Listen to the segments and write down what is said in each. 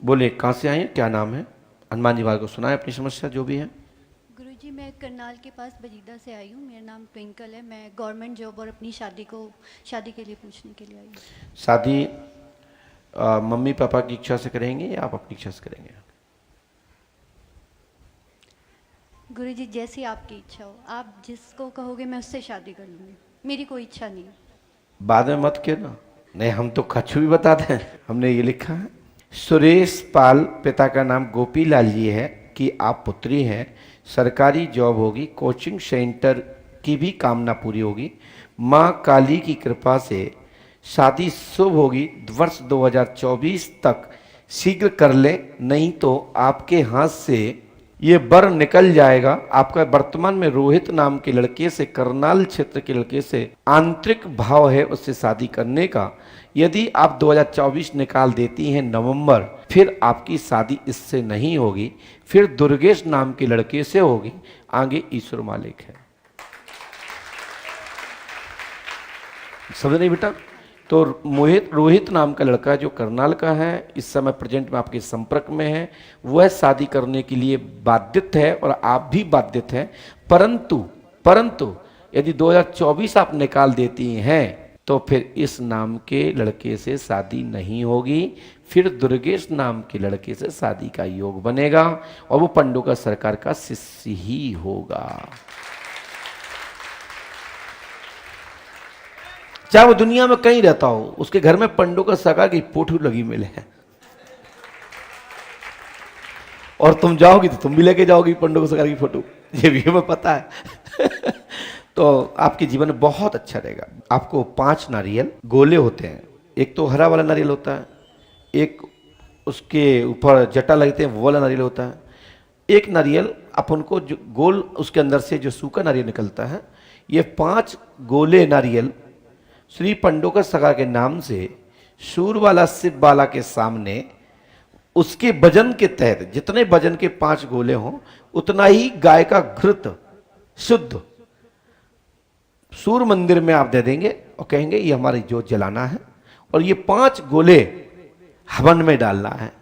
बोले कहाँ से आए हैं, क्या नाम है? हनुमान जी महाराज को सुनाए अपनी समस्या जो भी है। गुरुजी, मैं करनाल के पास बजीदा से आई हूँ। मेरा नाम ट्विंकल है। मैं गवर्नमेंट जॉब और अपनी शादी के लिए पूछने के लिए आई हूँ। शादी मम्मी पापा की इच्छा से करेंगे या आप अपनी इच्छा से करेंगे? गुरुजी, जैसी आपकी इच्छा हो, आप जिसको कहोगे मैं उससे शादी कर लूँगी। मेरी कोई इच्छा नहीं है। बाद में मत कहना। नहीं, हम तो कछु भी बता दें। हमने ये लिखा है, सुरेश पाल पिता का नाम गोपी लाल जी है, कि आप पुत्री हैं, सरकारी जॉब होगी, कोचिंग सेंटर की भी कामना पूरी होगी, माँ काली की कृपा से शादी शुभ होगी, वर्ष 2024 तक शीघ्र कर ले, नहीं तो आपके हाथ से ये वर निकल जाएगा। आपका वर्तमान में रोहित नाम के लड़के से, करनाल क्षेत्र के लड़के से आंतरिक भाव है उससे शादी करने का। यदि आप 2024 निकाल देती हैं नवंबर, फिर आपकी शादी इससे नहीं होगी, फिर दुर्गेश नाम के लड़के से होगी। आगे ईश्वर मालिक है। समझ नहीं बेटा? तो मोहित रोहित नाम का लड़का जो करनाल का है, इस समय प्रेजेंट में आपके संपर्क में है, वह शादी करने के लिए बाधित है और आप भी बाधित हैं। परंतु परंतु यदि 2024 आप निकाल देती हैं तो फिर इस नाम के लड़के से शादी नहीं होगी, फिर दुर्गेश नाम के लड़के से शादी का योग बनेगा और वो पंडोका सरकार का शिष्य ही होगा। चाहे वो दुनिया में कहीं रहता हो, उसके घर में पंडोका सरकार की फोटो लगी मिले है, और तुम जाओगी तो तुम भी लेके जाओगी पंडोका सरकार की फोटो, ये भी हमें पता है। तो आपके जीवन में बहुत अच्छा रहेगा। आपको 5 नारियल गोले होते हैं, एक तो हरा वाला नारियल होता है, एक उसके ऊपर जटा लगते हैं वो वाला नारियल होता है, एक नारियल अपन को जो गोल उसके अंदर से जो सूखा नारियल निकलता है। ये 5 गोले नारियल श्री पंडोकर सरकार के नाम से सूरवाला शिव बाला के सामने, उसके वजन के तहत जितने वजन के 5 गोले हों उतना ही गाय का घृत शुद्ध सूर्य मंदिर में आप दे देंगे और कहेंगे ये हमारी जोत जलाना है और ये 5 गोले हवन में डालना है।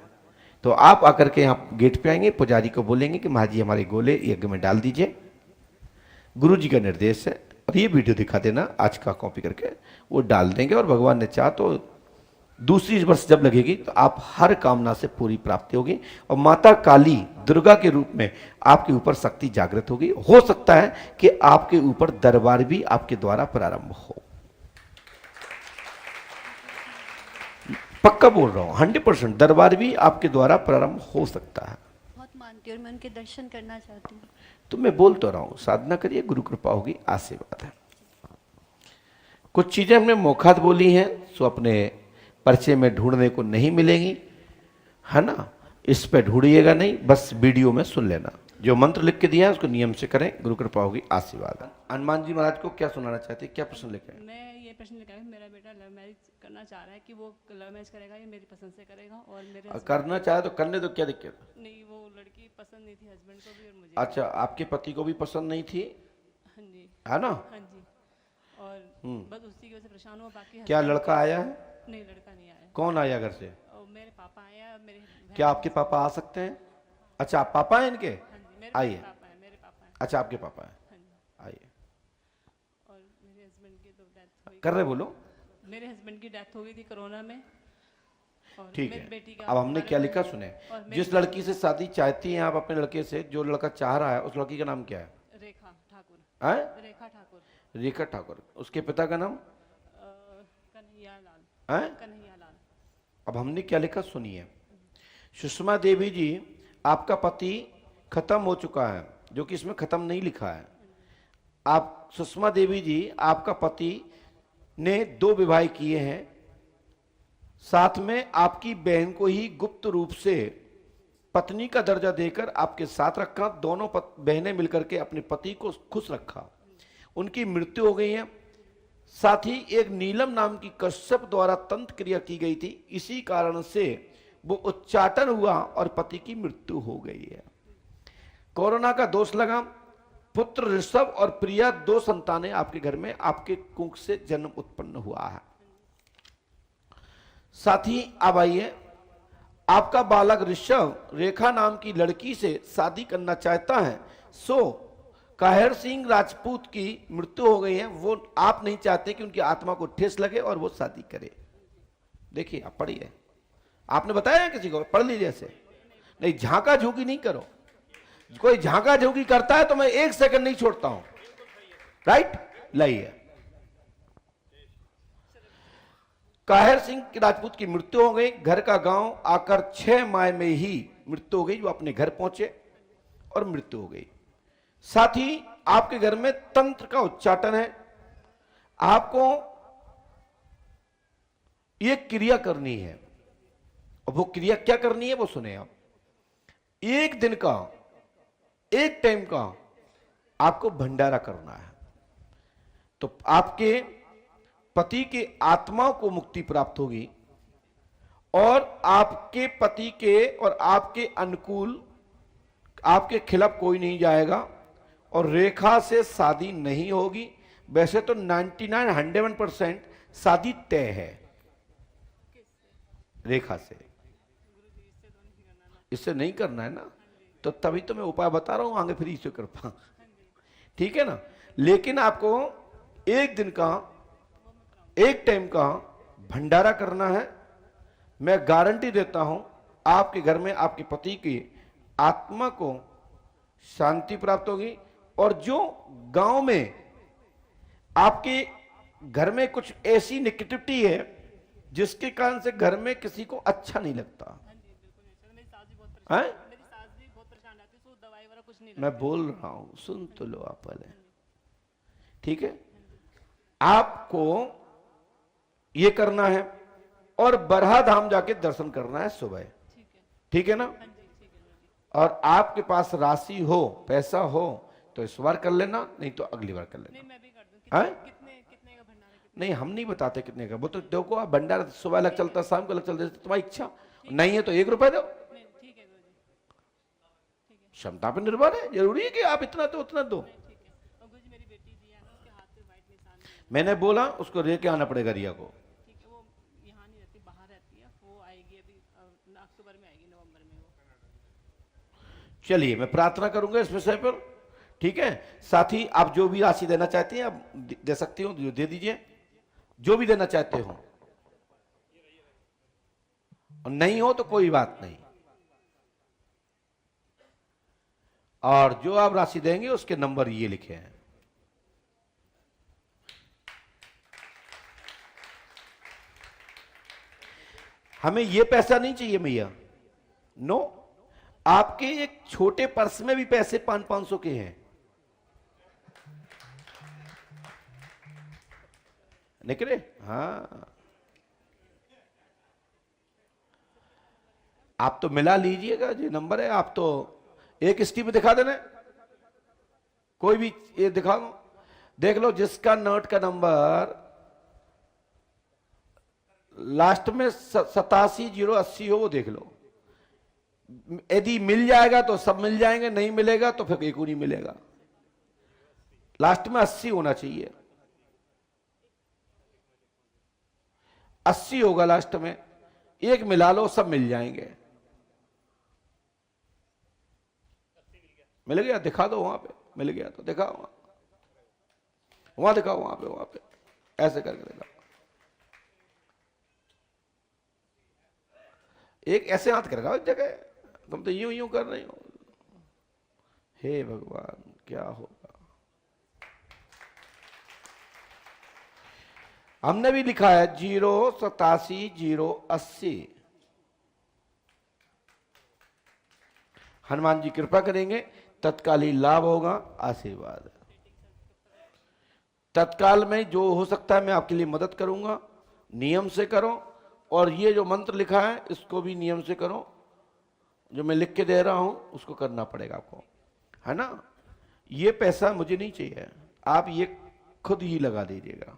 तो आप आकर के यहाँ गेट पे आएंगे, पुजारी को बोलेंगे कि महाराज जी हमारे गोले यज्ञ में डाल दीजिए, गुरु जी का निर्देश है, और ये वीडियो दिखा देना आज का कॉपी करके, वो डाल देंगे। और भगवान ने चाहा तो दूसरी वर्ष जब लगेगी तो आप हर कामना से पूरी प्राप्ति होगी और माता काली दुर्गा के रूप में आपके ऊपर शक्ति जागृत होगी। हो सकता है कि आपके ऊपर दरबार भी आपके द्वारा प्रारंभ हो। पक्का बोल रहा हूं, 100% दरबार भी आपके द्वारा प्रारंभ हो सकता है। बहुत मानती हूँ और मैं उनके दर्शन करना चाहती हूँ। तो मैं बोल तो रहा हूं, साधना करिए, गुरु कृपा होगी, आशीर्वाद है। कुछ चीजें हमने मौखात बोली हैं सो अपने पर्चे में ढूंढने को नहीं मिलेंगी, है ना? इस पे ढूंढिएगा नहीं, बस वीडियो में सुन लेना। जो मंत्र लिख के दिया है उसको नियम से करें, गुरु कृपा होगी, आशीर्वाद है। हनुमान जी महाराज को क्या सुनाना चाहते हैं, क्या प्रश्न लेके आए? मैं ये प्रश्न लेकर आया, मेरा बेटा लव मैरिज करना चाह रहा है कि वो लव मैरिज करेगा या मेरी पसंद से करेगा, और मेरे करना चाहे तो करने दो, क्या दिक्कत? नहीं, वो लड़की पसंद नहीं थी हस्बैंड को भी और मुझे। अच्छा, आपके पति को भी पसंद नहीं थी, हाँ जी। है ना? हाँ जी। और बस उसी की वजह से परेशान हुआ, बाकी क्या husband लड़का आया है? नहीं, लड़का नहीं आया। कौन आया घर से? और मेरे पापा आए हैं, मेरे क्या आपके पापा आ सकते हैं? अच्छा, आप पापा हैं इनके? हाँ जी, मेरे आइए। पापा हैं, मेरे पापा हैं। अच्छा, आपके पापा हैं, हाँ जी। आइए। और मेरे हस्बैंड की तो डेथ हुई, कर रहे बोलो। मेरे हस्बैंड की डेथ हो गई थी कोरोना में। और ठीक मेरी है, बेटी का अब हमने बारे क्या में- लिखा सुने। और मेरी जिस लड़की से शादी चाहती हैं आप अपने लड़के से, जो लड़का चाह रहा है उस लड़की का नाम क्या है? रेखा ठाकुर। हैं? रेखा ठाकुर। रेखा ठाकुर। उसके पिता का नाम? कन्हैया लाल। हैं? कन्हैया लाल। अब हमने क्या लिखा सुनिए। सुषमा देवी जी, आपका पति खत्म हो चुका है, जो कि इसमें खत्म नहीं लिखा है। आप सुषमा देवी जी, आपका पति ने 2 विवाह किए हैं, साथ में आपकी बहन को ही गुप्त रूप से पत्नी का दर्जा देकर आपके साथ रखा। दोनों बहनें मिलकर के अपने पति को खुश रखा। उनकी मृत्यु हो गई है। साथ ही एक नीलम नाम की कश्यप द्वारा तंत्र क्रिया की गई थी, इसी कारण से वो उच्चाटन हुआ और पति की मृत्यु हो गई है। कोरोना का दोष लगा। पुत्र ऋषभ और प्रिया 2 संतानें आपके घर में आपके कुंख से जन्म उत्पन्न हुआ है। साथ ही अब आइए, आपका बालक ऋषभ रेखा नाम की लड़की से शादी करना चाहता है, सो काहिर सिंह राजपूत की मृत्यु हो गई है, वो आप नहीं चाहते कि उनकी आत्मा को ठेस लगे और वो शादी करे। देखिए आप पढ़िए, आपने बताया है किसी को? पढ़ लीजिए ऐसे, नहीं झांका झूकी नहीं करो। कोई झांका झूकी करता है तो मैं 1 सेकंड नहीं छोड़ता हूं, राइट? लाइए, काहिर सिंह राजपूत की मृत्यु हो गई, घर का गांव आकर 6 माह में ही मृत्यु हो गई। वो अपने घर पहुंचे और मृत्यु हो गई। साथ ही आपके घर में तंत्र का उच्चाटन है। आपको एक क्रिया करनी है, और वो क्रिया क्या करनी है वो सुने आप। 1 दिन का, 1 टाइम का आपको भंडारा करना है, तो आपके पति के आत्मा को मुक्ति प्राप्त होगी और आपके पति के और आपके अनुकूल, आपके खिलाफ कोई नहीं जाएगा और रेखा से शादी नहीं होगी। वैसे तो 99-100% शादी तय है रेखा से, इससे नहीं करना है ना, तो तभी तो मैं उपाय बता रहा हूं, आगे फिर ईश्वर कृपा, ठीक है ना। लेकिन आपको 1 दिन का, 1 टाइम का भंडारा करना है। मैं गारंटी देता हूं आपके घर में आपके पति की आत्मा को शांति प्राप्त होगी। और जो गांव में आपके घर में कुछ ऐसी नेगेटिविटी है जिसके कारण से घर में किसी को अच्छा नहीं लगता, मेरी सास भी बहुत परेशान, है? मेरी सास भी बहुत परेशान रहती है, उसको दवाई वगैरह कुछ नहीं मैं बोल रहा हूं, सुन तो लो आप पहले, ठीक है। आपको ये करना है और बरहा धाम जाके दर्शन करना है सुबह, ठीक है ना। और आपके पास राशि हो, पैसा हो तो इस बार कर लेना, नहीं तो अगली बार कर लेना। नहीं, मैं भी कर दूं। हैं? कितने का भंडारा? नहीं, हम नहीं बताते कितने का, वो तो देखो आप भंडारा सुबह अलग चलता है, शाम को अलग चलता है, तुम्हारी इच्छा। नहीं है तो 1 रुपए दो, नहीं, ठीक है गुरुजी, क्षमता पर निर्भर है। जरूरी है कि आप इतना दो उतना दो। ठीक है। और गुरुजी मेरी बेटी जी है ना, उसके हाथ पे वाइट निशान है। मैंने बोला उसको लेके आना पड़ेगा रिया को। ठीक है, वो यहाँ नहीं रहती, बाहर रहती है, वो आएगी अभी अक्टूबर में आएगी, नवंबर में वो। चलिए मैं प्रार्थना करूंगा इस विषय पर, ठीक है। साथ ही आप जो भी राशि देना चाहते हैं आप दे सकती हो, दे दीजिए, जो भी देना चाहते हो। और नहीं हो तो कोई बात नहीं, और जो आप राशि देंगे उसके नंबर ये लिखे हैं। हमें ये पैसा नहीं चाहिए भैया, नो। आपके एक छोटे पर्स में भी पैसे 500-500 के हैं, निकले? हाँ, आप तो मिला लीजिएगा, जो नंबर है आप तो एक स्टीप दिखा देना, कोई भी ये दिखा दो, देख लो जिसका नोट का नंबर लास्ट में 87-080 हो वो देख लो। यदि मिल जाएगा तो सब मिल जाएंगे, नहीं मिलेगा तो फिर एक नहीं मिलेगा। लास्ट में 80 होना चाहिए, 80 होगा लास्ट में, एक मिला लो सब मिल जाएंगे। मिल गया? दिखा दो वहां पे, मिल गया तो दिखाओ, वहां दिखाओ, वहां पे ऐसे करके दिखाओ। एक ऐसे हाथ करेगा एक जगह, तुम तो यूं यूं कर रही हो। हे भगवान क्या होगा। हमने भी लिखा है 087-080। हनुमान जी कृपा करेंगे, तत्काली लाभ होगा, आशीर्वाद। तत्काल में जो हो सकता है मैं आपके लिए मदद करूंगा, नियम से करो। और ये जो मंत्र लिखा है इसको भी नियम से करो, जो मैं लिख के दे रहा हूं उसको करना पड़ेगा आपको, है ना। ये पैसा मुझे नहीं चाहिए, आप ये खुद ही लगा दीजिएगा।